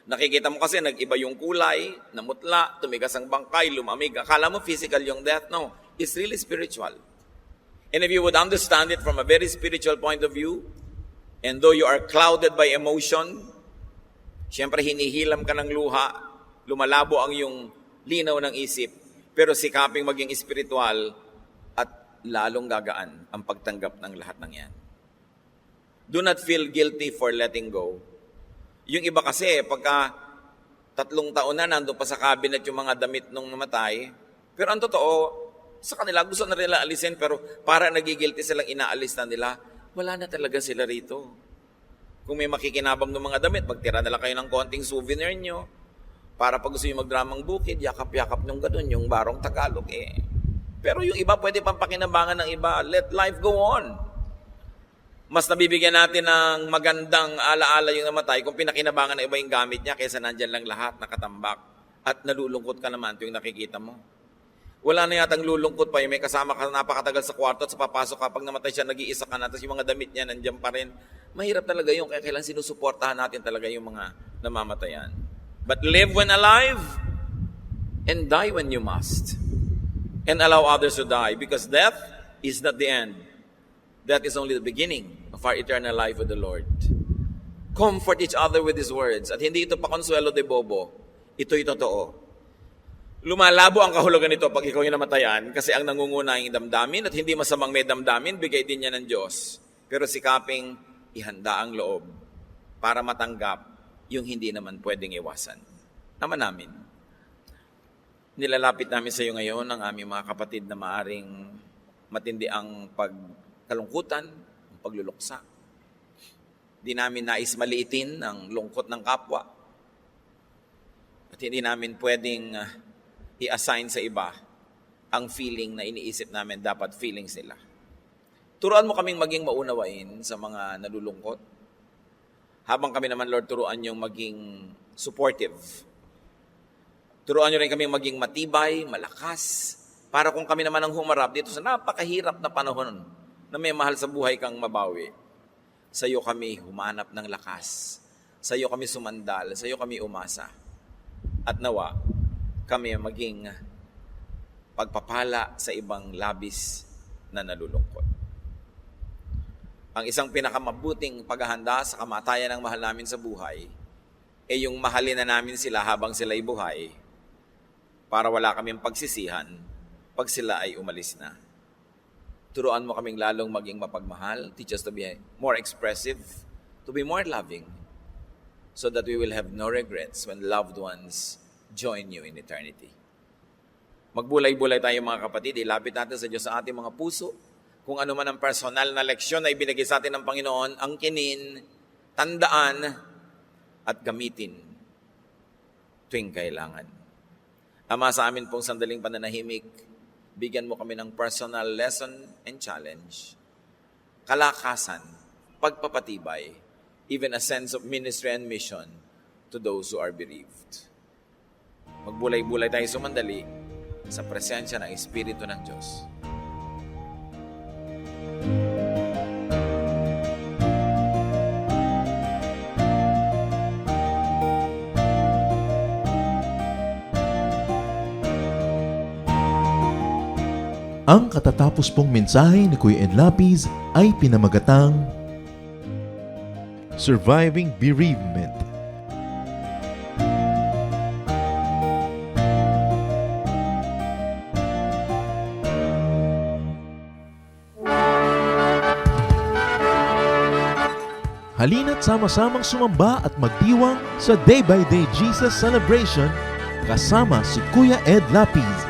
Nakikita mo kasi nag-iba yung kulay, namutla, tumigas ang bangkay, lumamig. Akala mo physical yung death. No, it's really spiritual. And if you would understand it from a very spiritual point of view, and though you are clouded by emotion, syempre hinihilam ka ng luha, lumalabo ang iyong linaw ng isip, pero sikaping maging espiritual at lalong gagaan ang pagtanggap ng lahat ng yan. Do not feel guilty for letting go. Yung iba kasi, pagka 3 taon na nandun pa sa cabinet yung mga damit nung namatay, pero ang totoo, sa kanila gusto na nila alisin, pero para nagigilty silang inaalis na nila, wala na talaga sila rito. Kung may makikinabang ng mga damit, magtira na lang kayo ng konting souvenir nyo, para pag gusto nyo magdramang bukid, yakap-yakap nung ganun, yung barong Tagalog Pero yung iba, pwede pang pakinabangan ng iba. Let life go on. Mas nabibigyan natin ng magandang alaala yung namatay kung pinakinabangan ng iba yung gamit niya kaysa nandyan lang lahat nakatambak at nalulungkot ka naman yung nakikita mo. Wala na yatang lulungkot pa yung may kasama ka napakatagal sa kwarto at sa papasok kapag namatay siya, nag-iisa ka na, tapos yung mga damit niya nandyan pa rin. Mahirap talaga yung kaya kailangan sinusuportahan natin talaga yung mga namamatayan. But live when alive and die when you must. And allow others to die because death is not the end. Death is only the beginning of our eternal life with the Lord. Comfort each other with His words. At hindi ito pa consuelo de bobo. Ito'y totoo. Lumalabo ang kahulugan nito pag ikaw yung namatayan kasi ang nangungunahing damdamin at hindi masamang may damdamin, bigay din niya ng Diyos. Pero sikaping ihanda ang loob para matanggap yung hindi naman pwedeng iwasan. Naman namin. Nilalapit namin sa iyo ngayon ang aming mga kapatid na maaring matindi ang pagkalungkutan, ang pagluluksa. Di namin nais maliitin ang lungkot ng kapwa. At hindi namin pwedeng i-assign sa iba ang feeling na iniisip namin dapat feelings nila. Turuan mo kaming maging maunawain sa mga nalulungkot. Habang kami naman, Lord, turuan niyong maging supportive. Turuan niyo rin kaming maging matibay, malakas, para kung kami naman ang humarap dito sa napakahirap na panahon na may mahal sa buhay kang mabawi. Sa iyo kami humanap ng lakas. Sa iyo kami sumandal. Sa iyo kami umasa. At nawa, kami maging pagpapala sa ibang labis na nalulungkot. Ang isang pinakamabuting paghahanda sa kamatayan ng mahal namin sa buhay ay yung mahalin na namin sila habang sila'y buhay para wala kaming pagsisihan pag sila ay umalis na. Turuan mo kaming lalong maging mapagmahal, teach us to be more expressive, to be more loving, so that we will have no regrets when loved ones join you in eternity. Magbulay-bulay tayo mga kapatid, ilapit natin sa Diyos sa ating mga puso. Kung ano man ang personal na leksyon na ibinigay sa atin ng Panginoon, angkinin, tandaan, at gamitin tuwing kailangan. Ama, sa amin pong sandaling pananahimik, bigyan mo kami ng personal lesson and challenge, kalakasan, pagpapatibay, even a sense of ministry and mission to those who are bereaved. Magbulay-bulay tayo sumandali sa presensya ng Espiritu ng Diyos. Ang katatapos pong mensahe ni Kuya Ed Lapiz ay pinamagatang Surviving Bereavement. Halina't sama-samang sumamba at magdiwang sa Day by Day Jesus Celebration kasama si Kuya Ed Lapiz.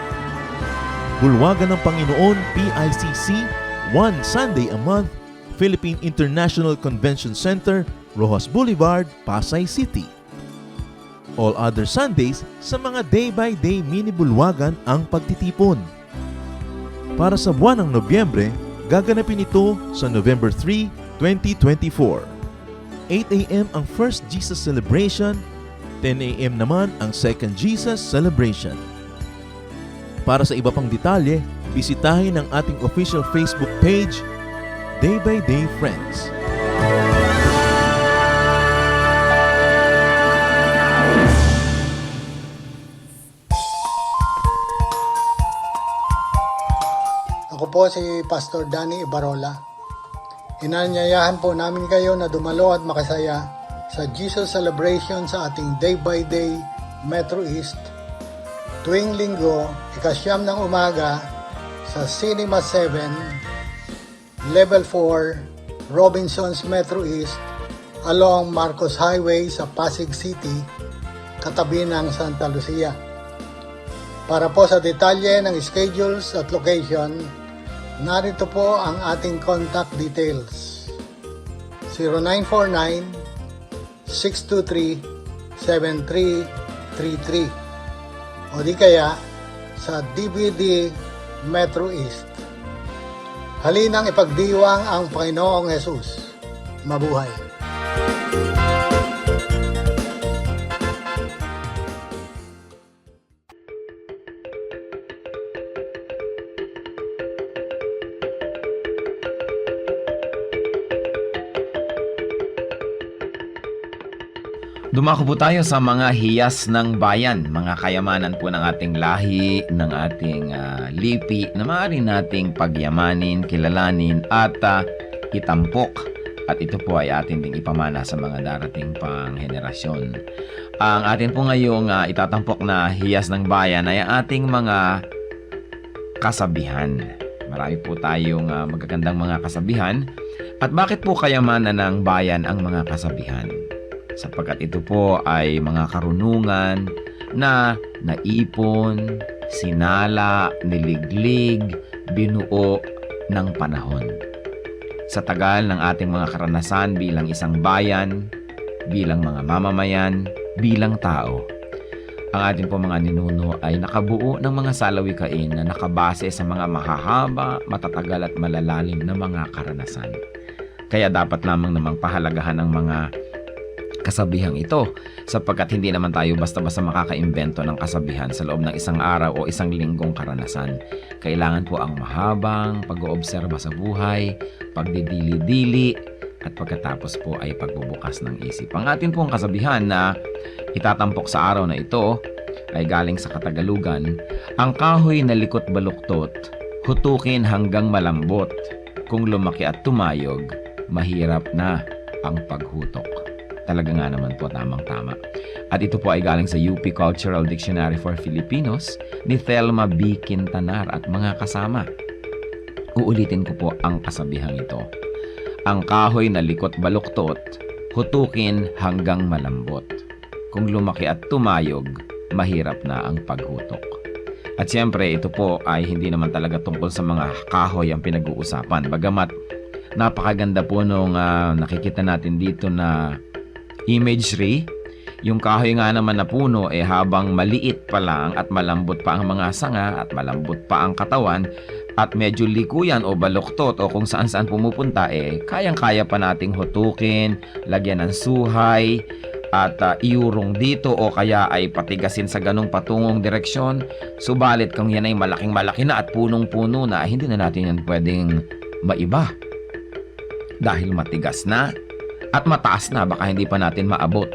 Bulwagan ng Panginoon PICC, one Sunday a month Philippine International Convention Center, Rojas Boulevard, Pasay City. All other Sundays sa mga day-by-day mini bulwagan ang pagtitipon. Para sa buwan ng Nobyembre, gaganapin ito sa November 3, 2024. 8 a.m. ang First Jesus Celebration, 10 a.m. naman ang Second Jesus Celebration. Para sa iba pang detalye, bisitahin ang ating official Facebook page, Day by Day Friends. Ako po si Pastor Danny Ibarola. Inanyayahan po namin kayo na dumalo at makasaya sa Jesus Celebration sa ating Day by Day Metro East tuwing linggo, 9:00 ng umaga sa Cinema 7, Level 4, Robinsons Metro East along Marcos Highway sa Pasig City, katabi ng Santa Lucia. Para po sa detalye ng schedules at location, narito po ang ating contact details. 0949-623-7333 o di kaya sa DVD Metro East. Halinang ipagdiwang ang Panginoong Jesus. Mabuhay! Dumako po tayo sa mga hiyas ng bayan, mga kayamanan po ng ating lahi, ng ating lipi na maaari nating pagyamanin, kilalanin at itampok. At ito po ay atin ding ipamana sa mga darating pang henerasyon. Ang atin po ngayong itatampok na hiyas ng bayan ay ating mga kasabihan. Marami po tayong magagandang mga kasabihan. At bakit po kayamanan ng bayan ang mga kasabihan? Sapagkat ito po ay mga karunungan na naipon, sinala, niliglig, binuo ng panahon. Sa tagal ng ating mga karanasan bilang isang bayan, bilang mga mamamayan, bilang tao, ang ating po mga ninuno ay nakabuo ng mga salawikain na nakabase sa mga mahahaba, matatagal at malalalim na mga karanasan. Kaya dapat lamang namang pahalagahan ng mga kasabihang ito sapagkat hindi naman tayo basta-basta makakaimbento ng kasabihan sa loob ng isang araw o isang linggong karanasan. Kailangan po ang mahabang pag-oobserba sa buhay, pagdidili-dili at pagkatapos po ay pagbubukas ng isip. Ang atin pong kasabihan na itatampok sa araw na ito ay galing sa Katagalugan. Ang kahoy na likot baluktot, hutukin hanggang malambot. Kung lumaki at tumayog, mahirap na ang paghutok. Talaga nga naman po, tamang-tama. At ito po ay galing sa UP Cultural Dictionary for Filipinos ni Thelma B. Quintanar at mga kasama. Uulitin ko po ang kasabihang ito. Ang kahoy na likot baluktot, hutukin hanggang malambot. Kung lumaki at tumayog, mahirap na ang paghutok. At siyempre, ito po ay hindi naman talaga tungkol sa mga kahoy ang pinag-uusapan. Bagamat napakaganda po nung nakikita natin dito na imagery, yung kahoy nga naman na puno habang maliit pa lang at malambot pa ang mga sanga at malambot pa ang katawan at medyo likuyan o baluktot o kung saan-saan pumupunta kayang-kaya pa nating hutukin, lagyan ng suhay at iurong dito o kaya ay patigasin sa ganong patungong direksyon. Subalit kung yan ay malaking-malaki na at punong-puno na, hindi na natin yan pwedeng maiba dahil matigas na at mataas na, baka hindi pa natin maabot.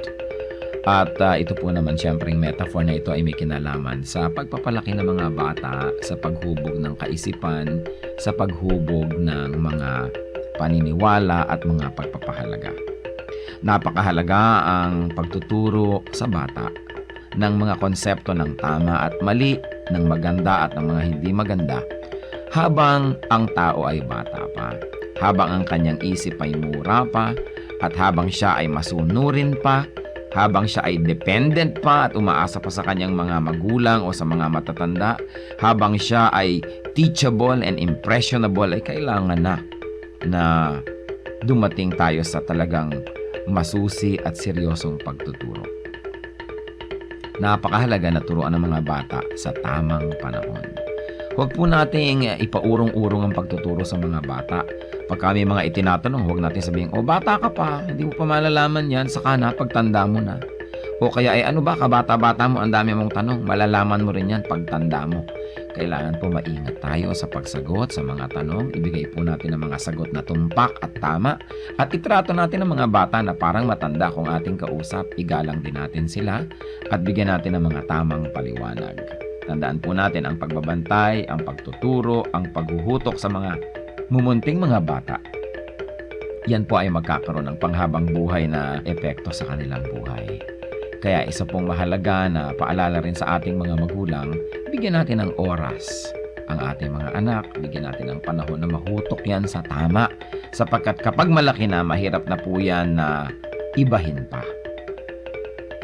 At ito po naman siyempre yung metaphor na ito ay may kinalaman sa pagpapalaki ng mga bata, sa paghubog ng kaisipan, sa paghubog ng mga paniniwala at mga pagpapahalaga. Napakahalaga ang pagtuturo sa bata ng mga konsepto ng tama at mali, ng maganda at ng mga hindi maganda, habang ang tao ay bata pa, habang ang kanyang isip ay mura pa, at habang siya ay masunurin pa, habang siya ay dependent pa at umaasa pa sa kanyang mga magulang o sa mga matatanda, habang siya ay teachable and impressionable, ay kailangan na dumating tayo sa talagang masusi at seryosong pagtuturo. Napakahalaga na turuan ng mga bata sa tamang panahon. Huwag po nating ipaurong-urong ang pagtuturo sa mga bata. Pag kami mga itinatanong, huwag natin sabihin, "O, bata ka pa, hindi mo pa malalaman yan, saka na pagtanda mo na." O kaya, ano ba, kabata-bata mo, ang dami mong tanong, malalaman mo rin yan pagtanda mo. Kailangan po maingat tayo sa pagsagot sa mga tanong. Ibigay po natin ang mga sagot na tumpak at tama. At itrato natin ang mga bata na parang matanda kung ating kausap. Igalang din natin sila at bigyan natin ng mga tamang paliwanag. Tandaan po natin ang pagbabantay, ang pagtuturo, ang paghuhutok sa mga mumunting mga bata. Yan po ay magkakaroon ng panghabang buhay na epekto sa kanilang buhay. Kaya isa pong mahalaga na paalala rin sa ating mga magulang, bigyan natin ng oras ang ating mga anak, bigyan natin ng panahon na mahutok yan sa tama. Sapagkat kapag malaki na, mahirap na po yan na ibahin pa.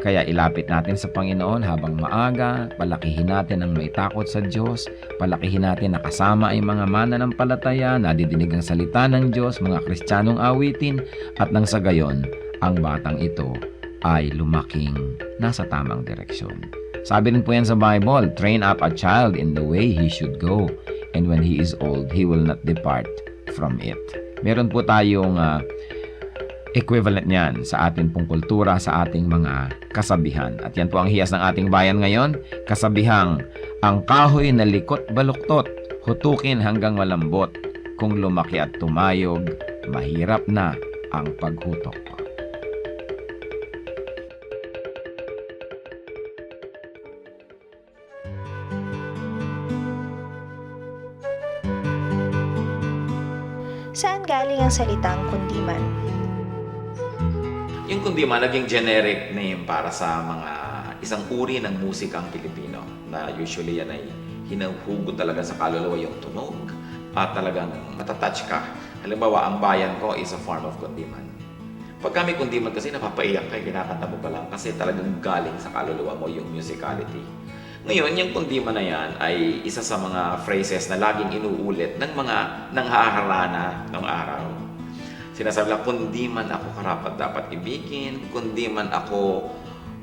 Kaya ilapit natin sa Panginoon habang maaga, palakihin natin ang may takot sa Diyos, palakihin natin na kasama ay mga mananampalataya, nadidinig ang salita ng Diyos, mga Kristiyanong awitin, at nang sa gayon, ang batang ito ay lumaking nasa tamang direksyon. Sabi rin po yan sa Bible, "Train up a child in the way he should go, and when he is old, he will not depart from it." Meron po tayong equivalent niyan sa ating pong kultura, sa ating mga kasabihan. At yan po ang hiyas ng ating bayan ngayon, kasabihang, "Ang kahoy na likot baluktot, hutukin hanggang malambot. Kung lumaki at tumayog, mahirap na ang paghutok." Saan galing ang salitang kundiman? Yung kundiman, naging generic name para sa mga isang uri ng musikang Pilipino na usually yan ay hinuhugot talaga sa kaluluwa yung tunog at talagang matatouch ka. Halimbawa, ang bayan ko is a form of kundiman. Pag kami kundiman kasi napapaiyak kayo, kinakanta mo pa lang kasi talagang galing sa kaluluwa mo yung musicality. Ngayon, yung kundiman na yan ay isa sa mga phrases na laging inuulit ng mga nanghaharana ng araw. Sinasabi lang, kundi man ako karapat dapat ibigin, kundi man ako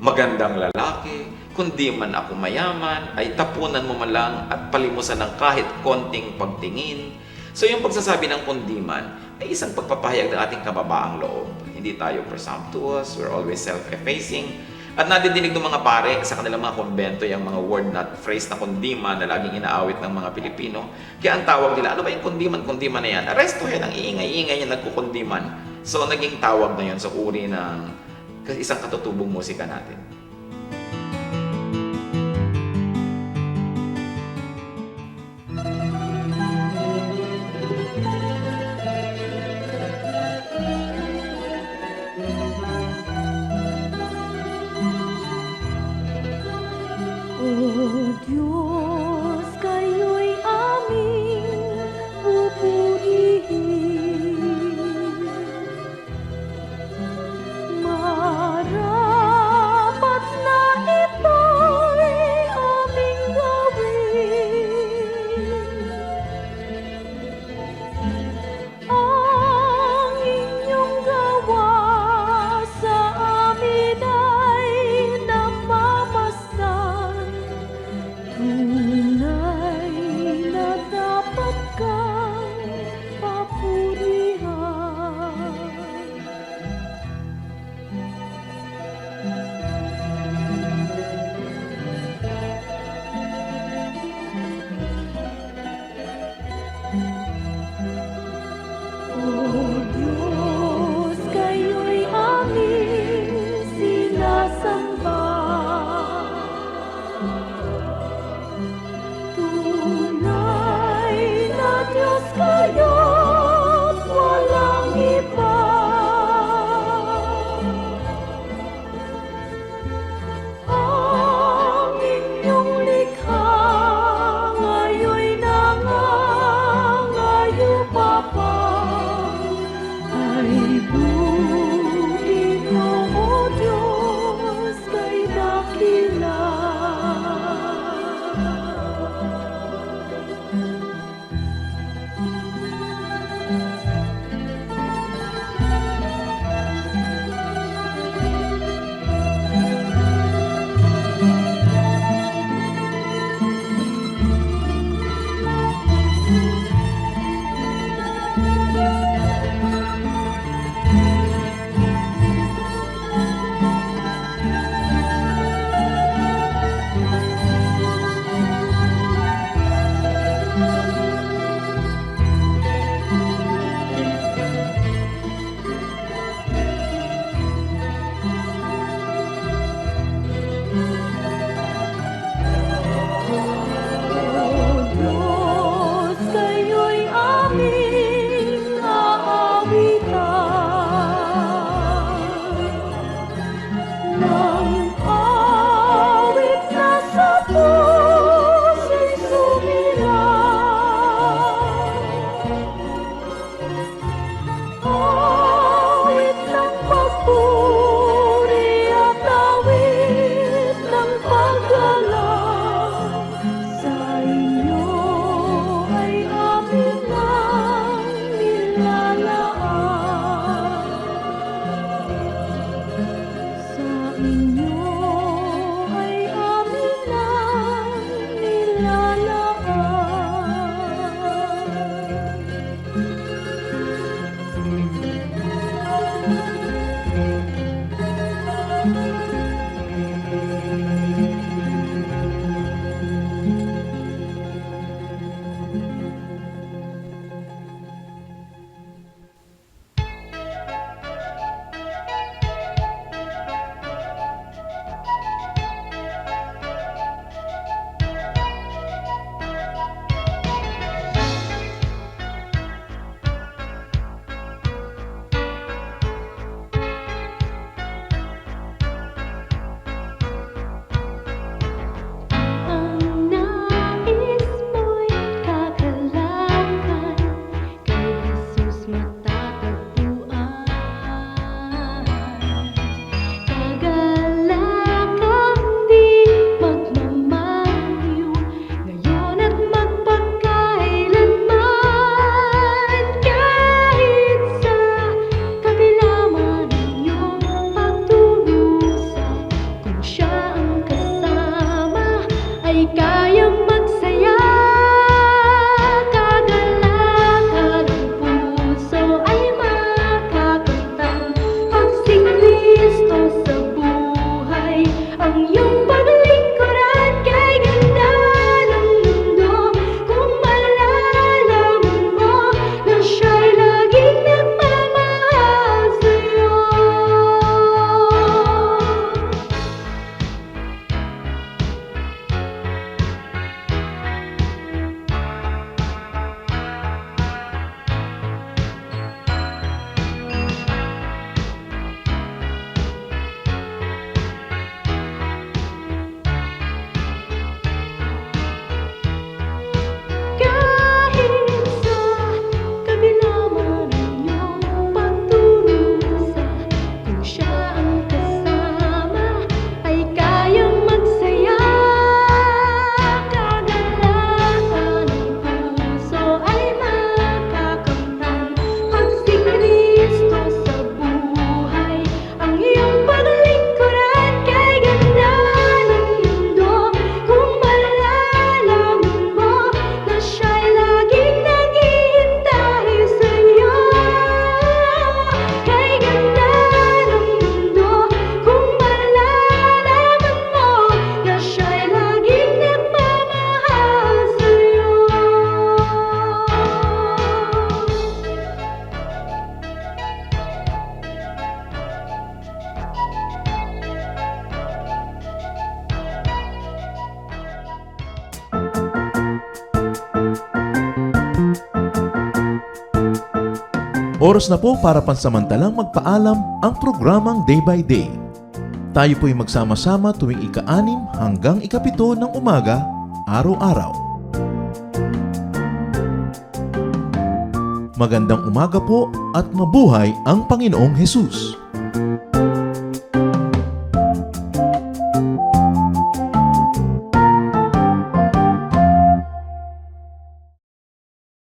magandang lalaki, kundi man ako mayaman, ay tapunan mo man lang at palimusan ng kahit konting pagtingin. So yung pagsasabi ng kundi man ay isang pagpapahayag ng ating kababaang loob. Hindi tayo presumptuous, we're always self-effacing. At nadidinig ng mga pare sa kanilang mga konbento yung mga word na phrase na kundiman na laging inaawit ng mga Pilipino. Kaya ang tawag nila, ano ba yung kundiman na yan? Arestuhin ang iingay-ingay yung nagkukundiman. So naging tawag na yun sa uri ng isang katutubong musika natin. O Diyos, kayo'y aming pupurihin. Marapat Diyos, kayo'y aming aawitan. Nang awit na sa puso'y sumilang. Awit ng papuri at awit ng paggalang. Sa inyo ay amin ang nilalaan. Sa inyo ay amin ang nilalaan. Ang nais mo'y kakalakan, kay Jesus matatagpuan. Kagalakang di magmamaliw, ngayon at magpakailanman. Kahit sa kabila man ang iyong pagdurusa, kung siya ang kasama, ay kayang magsaya. Kagalakan ng puso ay makakamtan, pag si Kristo sa buhay ang iyong paglingkuran. Kay ganda ng mundo kung malalaman mo na siya'y laging nagmamahal sa'yo. Kahit sa kabila man ang iyong pagdurusa, kung siya ang kasama, ay kayang magsaya. Kagalakan ng puso ay makakamtan, pag si Kristo sa buhay ang iyong paglingkuran. Kay ganda ng mundo kung malalaman mo na siya'y laging naghihintay sa'yo. Kay ganda ng mundo kung malalaman mo na siya'y laging nagmamahal sa'yo. Oras na po para pansamantalang magpaalam ang programang Day by Day. Tayo po'y magsama-sama tuwing ika-6 hanggang ika-7 ng umaga, araw-araw. Magandang umaga po at mabuhay ang Panginoong Hesus!